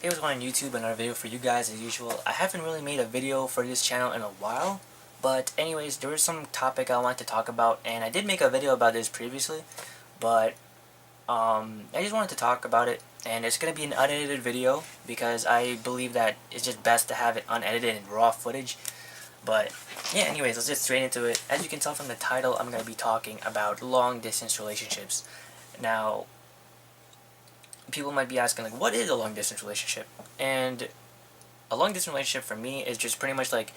Hey, what's going on YouTube? Another video for you guys as usual. I haven't really made a video for this channel in a while, but anyways, there was some topic I wanted to talk about, and I did make a video about this previously, but I just wanted to talk about it, and it's gonna be an unedited video because I believe that it's just best to have it unedited and raw footage. But yeah, anyways, let's get straight into it. As you can tell from the title, I'm gonna be talking about long distance relationships. Now, people might be asking, like, what is a long distance relationship? And a long distance relationship for me is just pretty much like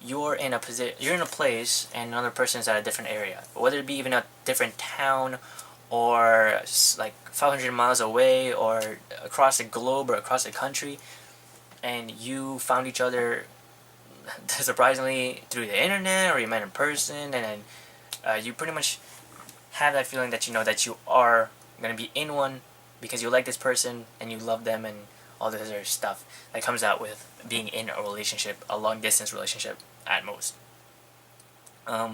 you're in a place and another person is at a different area, whether it be even a different town or like 500 miles away or across the globe or across the country, and you found each other surprisingly through the internet or you met in person, and then you pretty much have that feeling that you know that you are going to be in one because you like this person and you love them and all this other stuff that comes out with being in a relationship, a long distance relationship at most. But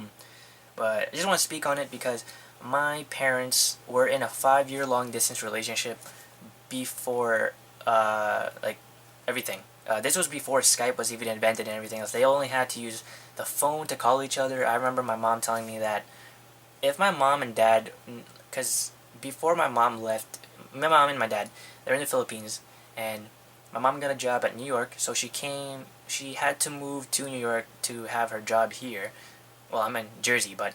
I just want to speak on it because my parents were in a 5-year long distance relationship before like everything. This was before Skype was even invented and everything else. They only had to use the phone to call each other. I remember my mom telling me that if my mom and dad, because before my mom left, my mom and my dad, they're in the Philippines, and my mom got a job at New York, so she had to move to New York to have her job here. Well, I'm in Jersey, but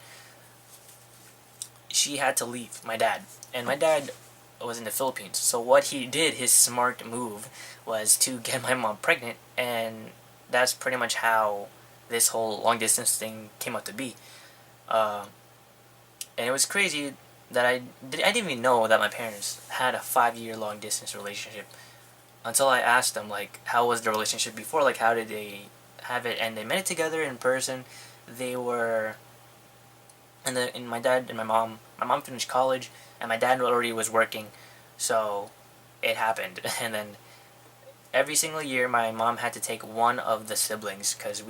she had to leave my dad, and my dad was in the Philippines. So what he did, his smart move, was to get my mom pregnant, and that's pretty much how this whole long distance thing came out to be. And it was crazy that I didn't even know that my parents had a 5-year long distance relationship until I asked them, like, how was the relationship before, like how did they have it, and they met it together in person. They were and my dad and my mom finished college and my dad already was working, so it happened. And then every single year my mom had to take one of the siblings because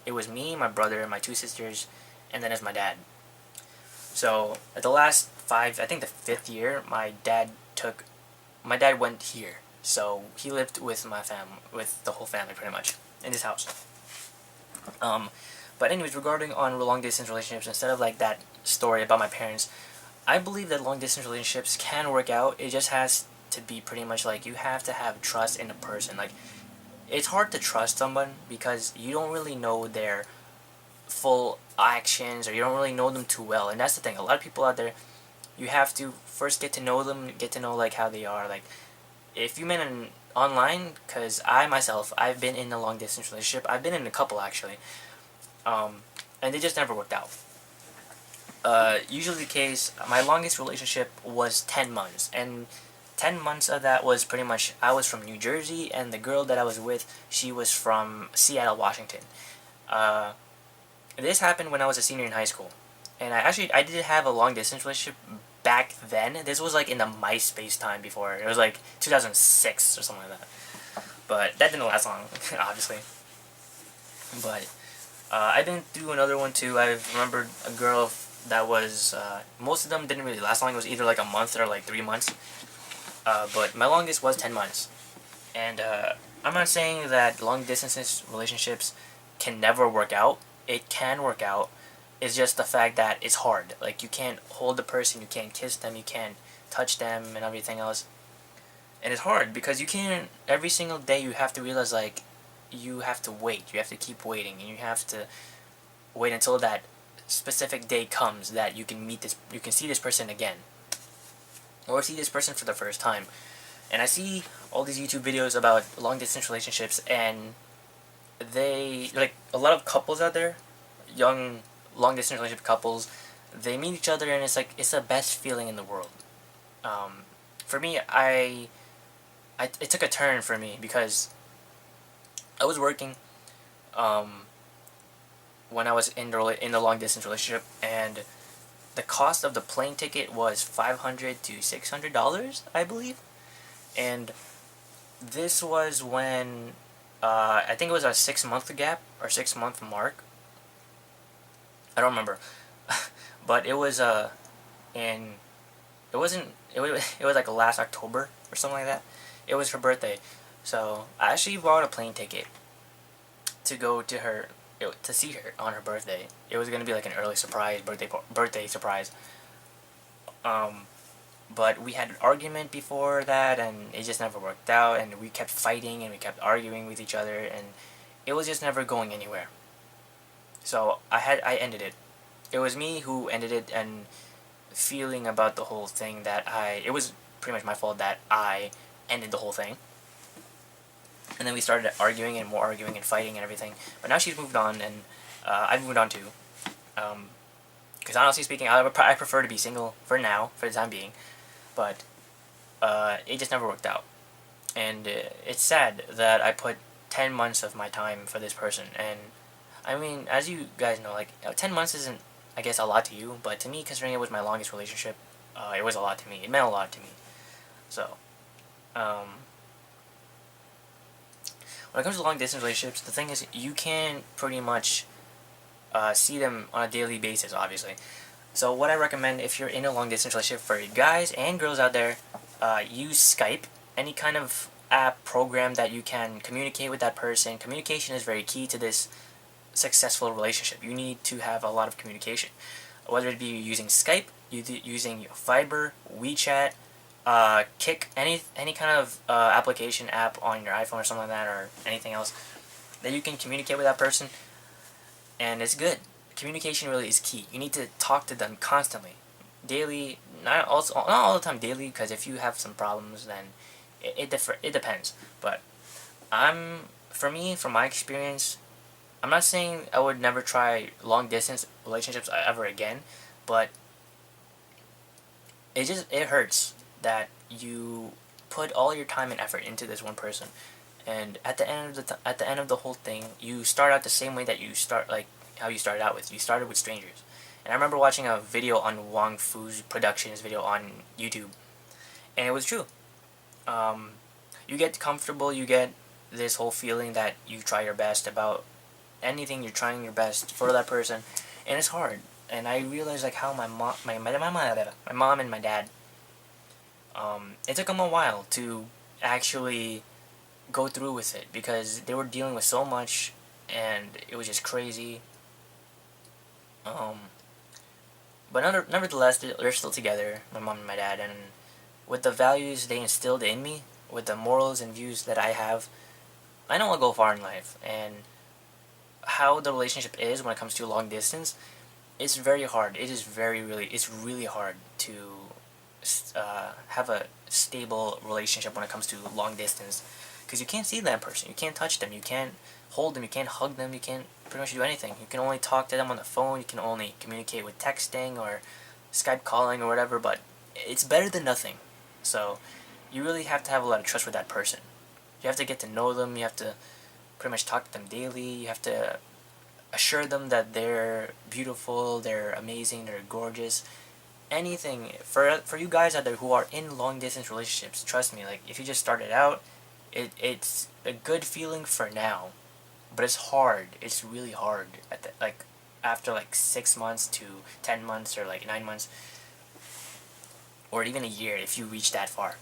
it was me, my brother, and my 2 sisters, and then there's my dad. So at the last 5, I think the 5th year, my dad went here. So he lived with with the whole family pretty much in his house. But anyways, regarding on long distance relationships, instead of like that story about my parents, I believe that long distance relationships can work out. It just has to be pretty much like you have to have trust in a person. Like, it's hard to trust someone because you don't really know their full actions, or you don't really know them too well. And that's the thing, a lot of people out there, you have to first get to know them, get to know like how they are. Like, if you met online, because I've been in a long distance relationship. I've been in a couple actually, and they just never worked out. Usually the case, my longest relationship was 10 months, and 10 months of that was pretty much, I was from New Jersey, and the girl that I was with, she was from Seattle, Washington. This happened when I was a senior in high school, and I did have a long distance relationship back then. This was like in the MySpace time before. It was like 2006 or something like that. But that didn't last long, obviously. But I've been through another one too. I remembered a girl that was, most of them didn't really last long. It was either like a month or like 3 months. But my longest was 10 months. And I'm not saying that long distance relationships can never work out. It can work out. It's just the fact that it's hard. Like, you can't hold the person, you can't kiss them, you can't touch them and everything else. And it's hard because you can't, every single day you have to realize, like, you have to wait. You have to keep waiting, and you have to wait until that specific day comes that you can see this person again, or see this person for the first time. And I see all these YouTube videos about long distance relationships, and they, like, a lot of couples out there, young long distance relationship couples, they meet each other and it's like, it's the best feeling in the world. For me, it took a turn for me because I was working when I was in the long distance relationship, and the cost of the plane ticket was $500 to $600, I believe. And this was when I think it was a 6-month gap or 6-month mark. I don't remember, but it was in it wasn't it was like last October or something like that. It was her birthday. So I actually bought a plane ticket to go to her, to see her on her birthday. It was gonna be like an early surprise birthday surprise. Um, but we had an argument before that, and it just never worked out. And we kept fighting and we kept arguing with each other, and it was just never going anywhere. So I ended it. It was me who ended it, and feeling about the whole thing that it was pretty much my fault that I ended the whole thing. And then we started arguing and more arguing and fighting and everything. But now she's moved on, and I've moved on too. Because honestly speaking, I prefer to be single for now, for the time being. But it just never worked out. And it's sad that I put 10 months of my time for this person. And I mean, as you guys know, like 10 months isn't, I guess, a lot to you. But to me, considering it was my longest relationship, it was a lot to me. It meant a lot to me. So, when it comes to long distance relationships, the thing is, you can pretty much see them on a daily basis, obviously. So what I recommend if you're in a long distance relationship, for you guys and girls out there, use Skype, any kind of app, program that you can communicate with that person. Communication is very key to this successful relationship. You need to have a lot of communication, whether it be using Skype, using Viber, WeChat, Keek, any kind of application app on your iPhone or something like that, or anything else that you can communicate with that person, and it's good. Communication really is key. You need to talk to them constantly, daily, not all the time daily, because if you have some problems, then it depends. But for me, from my experience, I'm not saying I would never try long distance relationships ever again, but it hurts that you put all your time and effort into this one person, and at the end of the whole thing, you start out the same way that you start, like how you started out with. You started with strangers. And I remember watching a video on Wong Fu's Productions video on YouTube, and it was true. You get comfortable, you get this whole feeling that you try your best about anything, you're trying your best for that person, and it's hard. And I realized like how my mom and my dad, it took them a while to actually go through with it, because they were dealing with so much, and it was just crazy. But nevertheless, they're still together, my mom and my dad, and with the values they instilled in me, with the morals and views that I have, I know I'll go far in life. And how the relationship is when it comes to long distance, it's very hard. It's really hard to have a stable relationship when it comes to long distance, because you can't see that person, you can't touch them, you can't hold them, you can't hug them, you can't pretty much do anything. You can only talk to them on the phone, you can only communicate with texting or Skype calling or whatever, but it's better than nothing. So you really have to have a lot of trust with that person. You have to get to know them, you have to pretty much talk to them daily, you have to assure them that they're beautiful, they're amazing, they're gorgeous. Anything for you guys out there who are in long distance relationships, trust me, like if you just started out, it's a good feeling for now, but it's hard. It's really hard after like 6 months to 10 months or like 9 months, or even a year if you reach that far.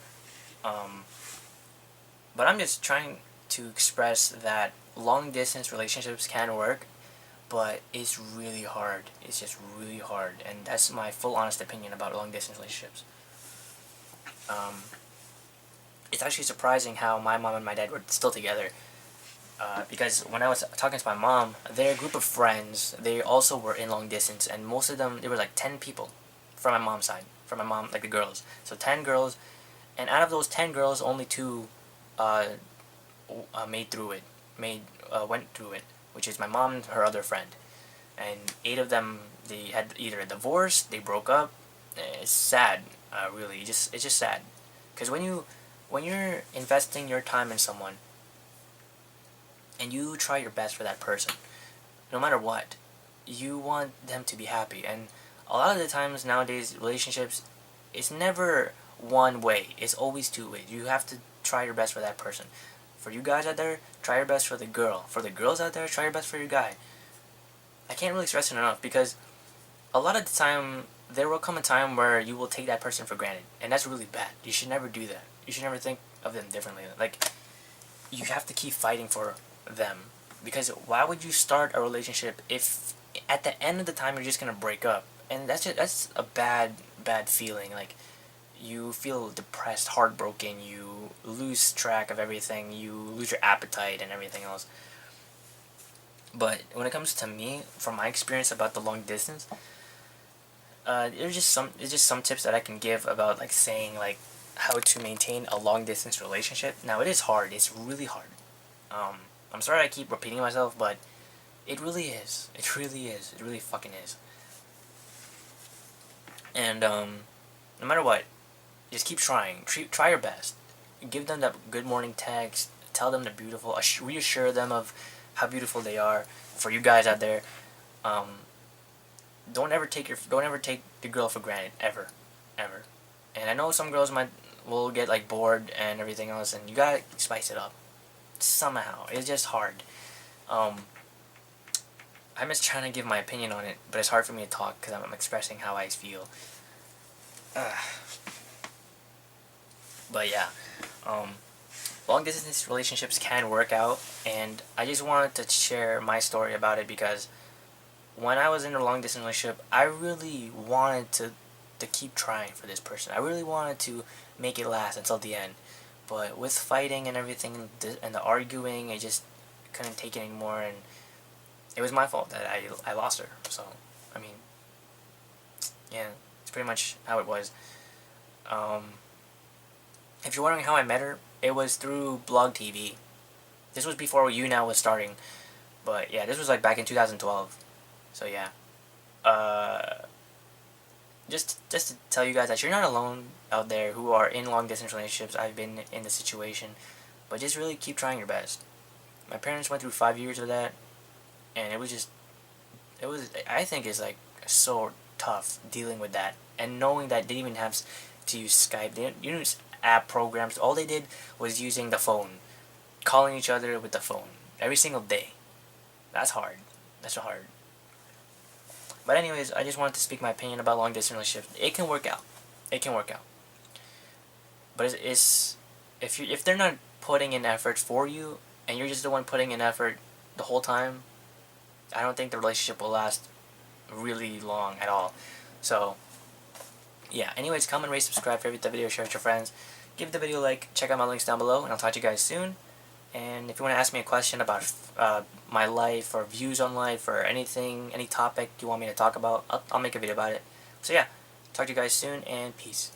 But I'm just trying to express that long distance relationships can work, but it's really hard. It's just really hard, and that's my full honest opinion about long distance relationships. It's actually surprising how my mom and my dad were still together, because when I was talking to my mom, their group of friends, they also were in long distance, and most of them, there were like 10 people from my mom's side, from my mom, like the girls. So 10 girls, and out of those 10 girls, only 2 went through it, which is my mom and her other friend. And 8 of them, they had either a divorce, they broke up. It's sad, really. It's just sad, because when you're investing your time in someone, and you try your best for that person, no matter what, you want them to be happy. And a lot of the times nowadays, relationships, it's never one way. It's always 2 ways. You have to try your best for that person. For you guys out there, try your best for the girl. For the girls out there, try your best for your guy. I can't really stress it enough, because a lot of the time, there will come a time where you will take that person for granted, and that's really bad. You should never do that. You should never think of them differently. Like, you have to keep fighting for them. Because why would you start a relationship if at the end of the time you're just gonna break up? And that's a bad feeling. Like, you feel depressed, heartbroken, you lose track of everything, you lose your appetite and everything else. But when it comes to me, from my experience about the long distance, there's just some tips that I can give about, like, saying, like, how to maintain a long distance relationship. Now, it is hard. It's really hard. I'm sorry I keep repeating myself, but it really is. It really is. It really fucking is. And no matter what, just keep trying. Try your best. Give them that good morning text. Tell them they're beautiful. Reassure them of how beautiful they are. For you guys out there, don't ever take the girl for granted, ever. And I know some girls will get, like, bored and everything else, and you gotta spice it up somehow. It's just hard. I'm just trying to give my opinion on it, but it's hard for me to talk because I'm expressing how I feel. But yeah, long distance relationships can work out, and I just wanted to share my story about it because when I was in a long distance relationship, I really wanted to keep trying for this person. I really wanted to make it last until the end. But with fighting and everything and the arguing, I just couldn't take it anymore, and it was my fault that I lost her. So, I mean, yeah, it's pretty much how it was. If you're wondering how I met her, it was through Blog TV. This was before YouNow was starting. But yeah, this was like back in 2012. So yeah. Just to tell you guys that you're not alone out there who are in long distance relationships. I've been in the situation. But just really keep trying your best. My parents went through 5 years of that, and it was I think it's like so tough dealing with that, and knowing that they didn't even have to use Skype. They didn't use app programs. All they did was using the phone, calling each other with the phone every single day. That's hard. That's hard. But anyways, I just wanted to speak my opinion about long distance relationships. It can work out. It can work out. But if they're not putting in effort for you, and you're just the one putting in effort the whole time, I don't think the relationship will last really long at all. So, yeah. Anyways, comment, rate, subscribe, favorite the video, share with your friends. Give the video a like, check out my links down below, and I'll talk to you guys soon. And if you want to ask me a question about my life, or views on life, or anything, any topic you want me to talk about, I'll make a video about it. So yeah, talk to you guys soon, and peace.